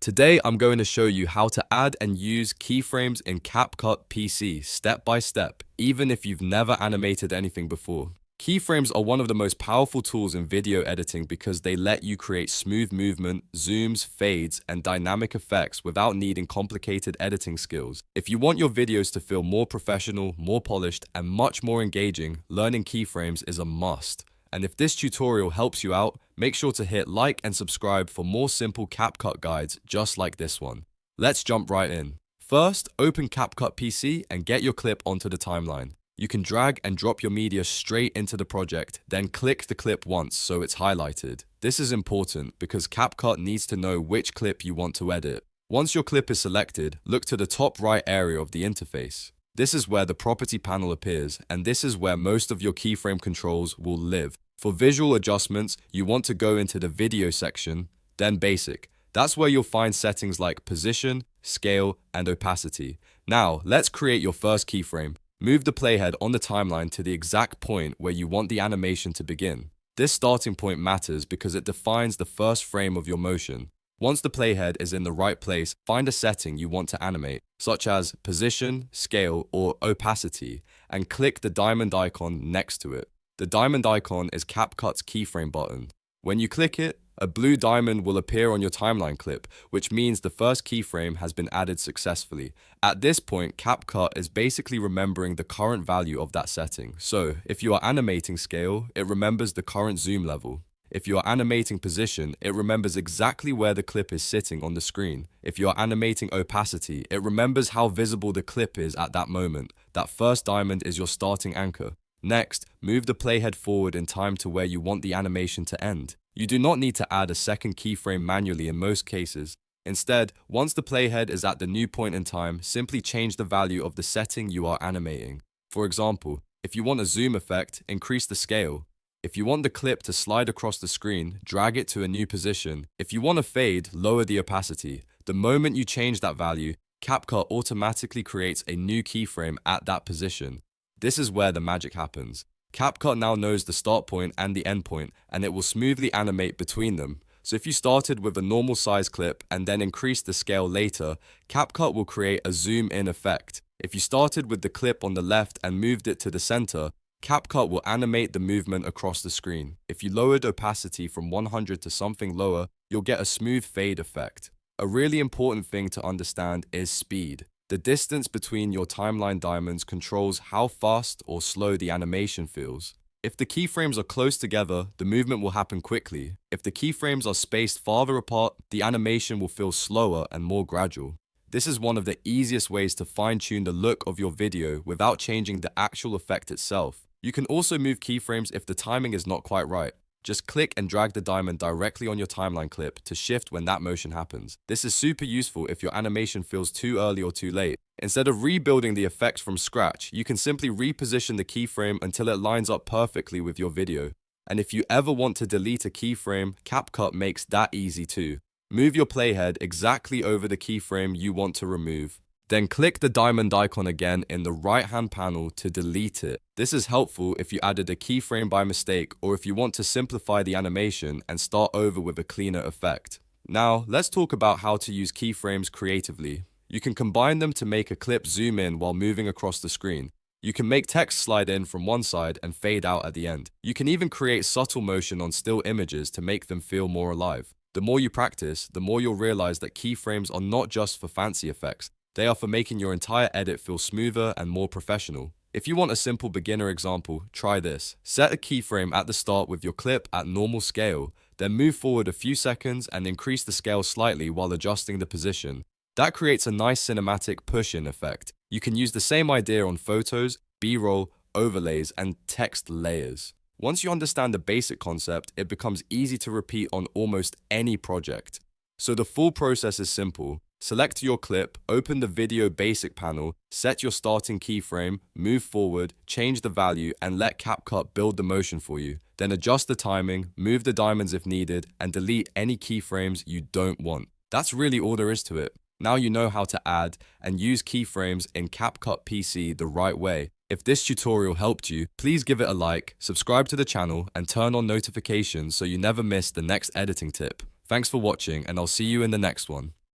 Today, I'm going to show you how to add and use keyframes in CapCut PC step by step, even if you've never animated anything before. Keyframes are one of the most powerful tools in video editing because they let you create smooth movement, zooms, fades, and dynamic effects without needing complicated editing skills. If you want your videos to feel more professional, more polished, and much more engaging, learning keyframes is a must. And if this tutorial helps you out, make sure to hit like and subscribe for more simple CapCut guides just like this one. Let's jump right in. First, open CapCut PC and get your clip onto the timeline. You can drag and drop your media straight into the project, then click the clip once so it's highlighted. This is important because CapCut needs to know which clip you want to edit. Once your clip is selected, look to the top right area of the interface. This is where the property panel appears, and this is where most of your keyframe controls will live. For visual adjustments, you want to go into the video section, then basic. That's where you'll find settings like position, scale, and opacity. Now, let's create your first keyframe. Move the playhead on the timeline to the exact point where you want the animation to begin. This starting point matters because it defines the first frame of your motion. Once the playhead is in the right place, find a setting you want to animate, such as position, scale, or opacity, and click the diamond icon next to it. The diamond icon is CapCut's keyframe button. When you click it, a blue diamond will appear on your timeline clip, which means the first keyframe has been added successfully. At this point, CapCut is basically remembering the current value of that setting. So, if you are animating scale, it remembers the current zoom level. If you are animating position, it remembers exactly where the clip is sitting on the screen. If you are animating opacity, it remembers how visible the clip is at that moment. That first diamond is your starting anchor. Next, move the playhead forward in time to where you want the animation to end. You do not need to add a second keyframe manually in most cases. Instead, once the playhead is at the new point in time, simply change the value of the setting you are animating. For example, if you want a zoom effect, increase the scale. If you want the clip to slide across the screen, drag it to a new position. If you want a fade, lower the opacity. The moment you change that value, CapCut automatically creates a new keyframe at that position. This is where the magic happens. CapCut now knows the start point and the end point, and it will smoothly animate between them. So if you started with a normal size clip and then increased the scale later, CapCut will create a zoom in effect. If you started with the clip on the left and moved it to the center, CapCut will animate the movement across the screen. If you lowered opacity from 100 to something lower, you'll get a smooth fade effect. A really important thing to understand is speed. The distance between your timeline diamonds controls how fast or slow the animation feels. If the keyframes are close together, the movement will happen quickly. If the keyframes are spaced farther apart, the animation will feel slower and more gradual. This is one of the easiest ways to fine-tune the look of your video without changing the actual effect itself. You can also move keyframes if the timing is not quite right. Just click and drag the diamond directly on your timeline clip to shift when that motion happens. This is super useful if your animation feels too early or too late. Instead of rebuilding the effect from scratch, you can simply reposition the keyframe until it lines up perfectly with your video. And if you ever want to delete a keyframe, CapCut makes that easy too. Move your playhead exactly over the keyframe you want to remove. Then click the diamond icon again in the right-hand panel to delete it. This is helpful if you added a keyframe by mistake or if you want to simplify the animation and start over with a cleaner effect. Now, let's talk about how to use keyframes creatively. You can combine them to make a clip zoom in while moving across the screen. You can make text slide in from one side and fade out at the end. You can even create subtle motion on still images to make them feel more alive. The more you practice, the more you'll realize that keyframes are not just for fancy effects. They are for making your entire edit feel smoother and more professional. If you want a simple beginner example, try this. Set a keyframe at the start with your clip at normal scale, then move forward a few seconds and increase the scale slightly while adjusting the position. That creates a nice cinematic push-in effect. You can use the same idea on photos, B-roll, overlays, and text layers. Once you understand the basic concept, it becomes easy to repeat on almost any project. So the full process is simple. Select your clip, open the video basic panel, set your starting keyframe, move forward, change the value, and let CapCut build the motion for you. Then adjust the timing, move the diamonds if needed, and delete any keyframes you don't want. That's really all there is to it. Now you know how to add and use keyframes in CapCut PC the right way. If this tutorial helped you, please give it a like, subscribe to the channel, and turn on notifications so you never miss the next editing tip. Thanks for watching, and I'll see you in the next one.